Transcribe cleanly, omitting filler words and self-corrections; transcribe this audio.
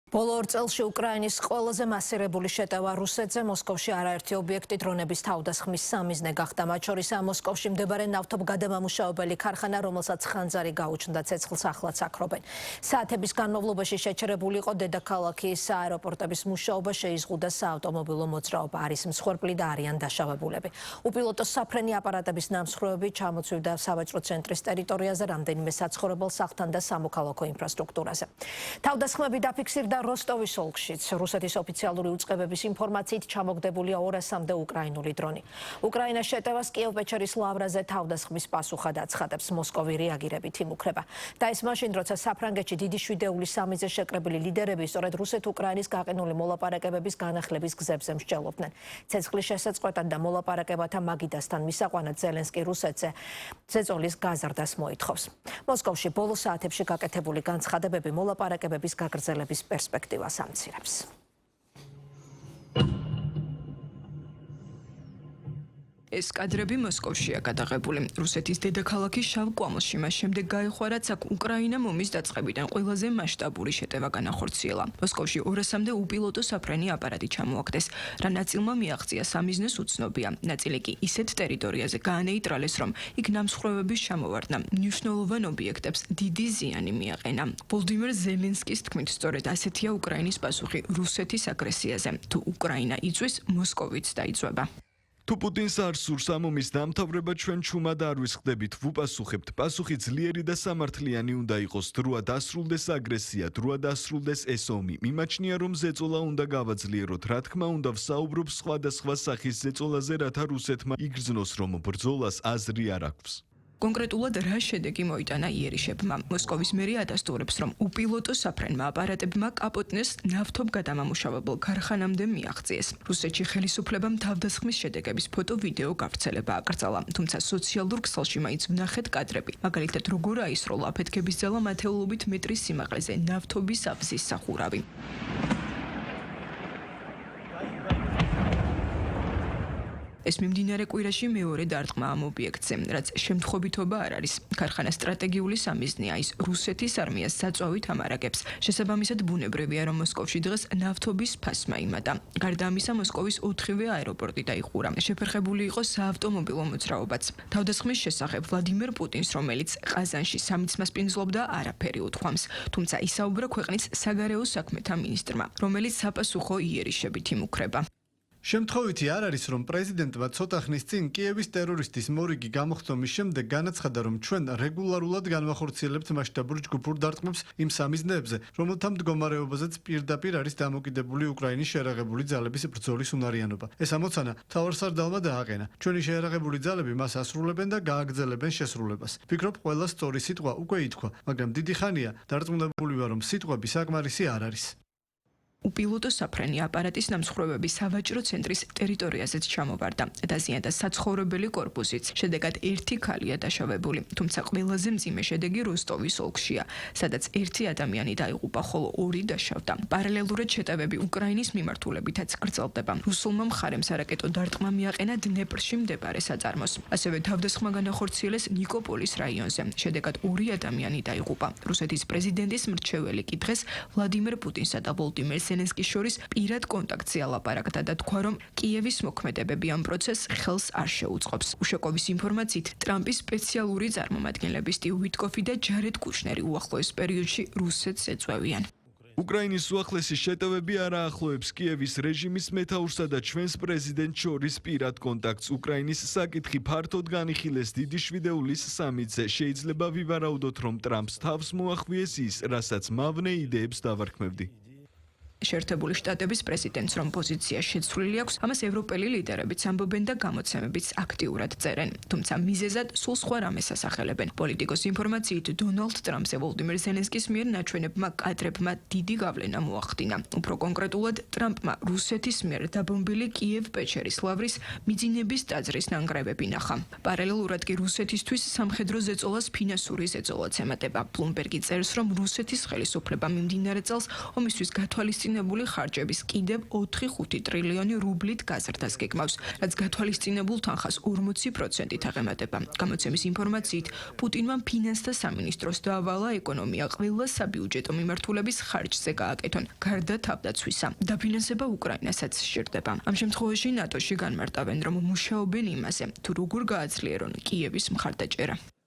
ბოლო ორ წელში უკრაინის ყველაზე მასირებული შეტევა რუსეთზე მოსკოვში არაერთი ობიექტი დრონების თავდასხმის სამიზნე გახდა. მათ შორისაა მოსკოვში მდებარე ნავთობგადამამუშავებელი ქარხანა, რომელსაც ხანძარი გაუჩნდა, ცეცხლს ახლაც აქრობენ. საათების განმავლობაში შეჩერებული იყო დედაქალაქის აეროპორტების მუშაობა, შეიზღუდა საავტომობილო მოძრაობა, არის მსხვერპლი და არიან დაშავებულები. უპილოტო საფრენი აპარატების ნამსხვრევები ჩამოცვიდა სავაჭრო ცენტრის ტერიტორიაზე, რამდენიმე საცხოვრებელ სახლთან და სამოქალაქო ინფრასტრუქტურაზე. თავდასხმები დაფიქსირდა როსტოვის ოლქშიც. რუსეთის ოფიციალური უწყებების ინფორმაციით ჩამოგდებულია 200-მდე უკრაინული დრონი. უკრაინას შეტევას კიევ-პეჩერის ლავრაზე თავდასხმის პასუხად აცხადებს მოსკოვი რეაგირებით იმუქრება. და ეს მაშინ, როცა საფრანგეთში დიდი შვიდეული სამიზე შეკრებილი ლიდერები სწორედ რუსეთ-უკრაინის გაყინული მოლაპარაკებების განახლების გზებზე მსჯელობდნენ. ცეცხლის შესაწყოთად და მოლაპარაკებათა მაგიდასთან მისაყვანად ზელენსკი რუსეთზე ზეწოლის გაზრდას მოითხოვს. მოსკოვში ბოლო საათებში გაკეთებული განცხადებები მოლაპარაკებების გაგრძელების პერსპექტივას ამცირებს. ეს კადრები მოსკოვშია გადაღებული. რუსეთის დედაქალაქის შავ-კვამოსში მას შემდეგ გაიხარა, აქ უკრაინამ ომის დაწყებიდან ყველაზე მასშტაბური შეტევა განახორციელა. მოსკოვში 200-მდე უპილოტო საფრენი აპარატი ჩამოაგდეს, რა ნაწილმა მიაღწია სამიზნეს უცნობია. ნაწილი კი ისეთ ტერიტორიაზე გაანეიტრალეს, რომ იქ ნამსხვრევების ჩამოვარდნა მნიშვნელოვან ობიექტებს დიდი ზიანი მიაყენა. ვოლდიმირ ზელენსკის თქმით, სწორედ ასეთია უკრაინის პასუხი რუსეთის აგრესიაზე. თუ უკრაინა იწვის, მოსკოვიც დაიწვება. თუ პუტინს არ სურს ამ ომის დამთავრება, ჩვენ ჩუმად არ ვისხდებით, ვუპასუხებთ. პასუხი ძლიერი და სამართლიანი უნდა იყოს. დროა დასრულდეს აგრესია, დროა დასრულდეს ეს ომი. მიმაჩნია, რომ ზეწოლა უნდა გავაძლიეროთ. რა თქმა უნდა, ვსაუბრობ სხვადასხვა სახის ზეწოლაზე, რათა რუსეთმა იგრძნოს, რომ ბრძოლას აზრი არ აქვს. კონკრეტულად რა შედეგი მოიტანა იერიშებმა. მოსკოვის მერი ადასტურებს, რომ უპილოტო საფრენმა აპარატებმა კაპოტნეს ნავთობგადამამუშავებელ ქარხანამდე მიაღწიეს. რუსეთში ხელისუფლებამ თავდასხმის შედეგების ფოტო-ვიდეო გავრცელება აკრძალა, თუმცა სოციალურ ქსელში მაინც ვნახეთ კადრები. მაგალითად, როგორ აისროლა აფეთქების ძალა მათეულობით მეტრის სიმაღლეზე ნავთობის აბზის სახურავი. ეს მიმდინარე კვირაში მეორე დარტყმა ამ ობიექტზე, რაც შემთხვევითობა არ არის. ქარხანა სტრატეგიული სამიზნეა, ის რუსეთის არმიას საწვავით ამარაგებს. შესაბამისად, ბუნებრივია, რომ მოსკოვში დღეს ნავთობის ფასმა იმატა. გარდა ამისა, მოსკოვის 4-ვე აეროპორტი დაიხურა. შეფერხებული იყო საავტომობილო მოძრაობაც. თავდასხმის შესახებ ვლადიმერ პუტინს, რომელიც ყაზანში სამიც მასპინძლობდა, არაფერი უთქვამს. თუმცა ისაუბრა ქვეყნის საგარეო საქმეთა მინისტრმა, რომელიც საპასუხო იერიშებით იმუქრება. შემთხვევითი არ არის, რომ პრეზიდენტმა ცოტა ხნის წინ კიევის ტერორისტის მორიგი გამოხდომის შემდეგ განაცხადა, რომ ჩვენ რეგულარულად განვახორციელებთ მასშტაბურ ჯგუფურ დარტყმებს იმ სამიზნეებზე, რომელთა მდგომარეობაზეც პირდაპირ არის დამოკიდებული უკრაინის შეერაღებული ძალების ბრძოლის უნარიანობა. ეს ამოცანა მთავარსარდალმა დააყენა. ჩვენი შეერაღებული ძალები მას ასრულებენ და გააგრძელებენ შესრულებას. ვფიქრობ, ყველა სწორი სიტყვა უკვე ითქვა, მაგრამ დიდი ხანია დარწმუნებული ვარ, რომ სიტყვები საკმარისი არ არის. უპილოტო საფრენი აპარატის ნამსხვრევები სავაჭრო ცენტრის ტერიტორიაზეც ჩამოვარდა. დაზიანდა საცხოვრებელი კორპუსიც. შედეგად ერთი ქალია დაშავებული. თუმცა ყველაზე მძიმე შედეგი როსტოვის ოლქშია, სადაც ერთი ადამიანი დაიღუპა, ხოლო 2 დაშავდა. პარალელურად შეტევები უკრაინის მიმართულებითაც გრძელდება. რუსულმა მხარემ სარაკეტო დარტყმა მიაყენა დნეპრში მდებარე საწარმოს. ასევე თავდასხმა განახორციელეს ნიკოპოლის რაიონზე. შედეგად 2 ადამიანი დაიღუპა. რუსეთის პრეზიდენტის მრჩეველი კი დღეს ვლადიმერ პუტინსა და ვოლდიმირ ზელენსკის შორის პირად კონტაქტზე ალაპარაკდა და თქვა, რომ კიევის მოქმედებები ამ პროცესს ხელს არ შეუწყობს. უშაკოვის ინფორმაციით, ტრამპის სპეციალური წარმომადგენლები სტივ ვიტკოფი და ჯარედ კუშნერი უახლოეს პერიოდში რუსეთს ეწვევიან. უკრაინის უახლესი შეტევები არ აახლოებს კიევის რეჟიმის მეთაურსა და ჩვენს პრეზიდენტს შორის პირად კონტაქტს. უკრაინის საკითხი ფართოდ განიხილეს დიდი შვიდეულის სამიტზე. შეიძლება ვივარაუდოთ, რომ ტრამპს თავს მოახვიეს ის, რასაც მავნე იდეებს დავარქმევდი. შეერთებული შტატების პრეზიდენტს, რომ პოზიცია შეცვლილი აქვს, ამას ევროპელი ლიდერებიც ამბობენ და გამოცემებიც აქტიურად წერენ. თუმცა მიზეზად სულ სხვა რამეს ასახელებენ. პოლიტიკოს ინფორმაციით, დონალდ ტრამპს ვოლდიმირ ზელენსკის მიერ ნაჩვენებმა კადრებმა დიდი გავლენა მოახდინა. უფრო კონკრეტულად, ტრამპმა რუსეთის მიერ დაბომბილი კიევ-პეჩერის ლავრის მიძინების ტაძრის ნანგრევები ნახა. პარალელურად კი რუსეთისთვის სამხედრო ზეწოლას ფინანსური ზეწოლაც ემატება. ბლუმბერგი წერს, რომ რუსეთის ხელისუფლებამ მიმდინარე წელს ომისთვის გათვალისწინებულ გათვალისწინებული ხარჯების კიდევ 4-5 ტრილიონი რუბლით გაზრდას გეგმავს, რაც გათვალისწინებულ თანხას 40%-ით აღემატება. გამოცემის ინფორმაციით, პუტინმა ფინანსთა სამინისტროს დაავალა ეკონომია ყველა საბიუჯეტო მიმართულების ხარჯზე გააკეთონ, გარდა თავდაცვისა. დაფინანსება უკრაინასაც სჭირდება. ამ შემთხვევაში ნატოში განმარტავენ, რომ მუშაობენ იმაზე, თუ როგორ გააძლიერონ კიევის მხარდაჭერა.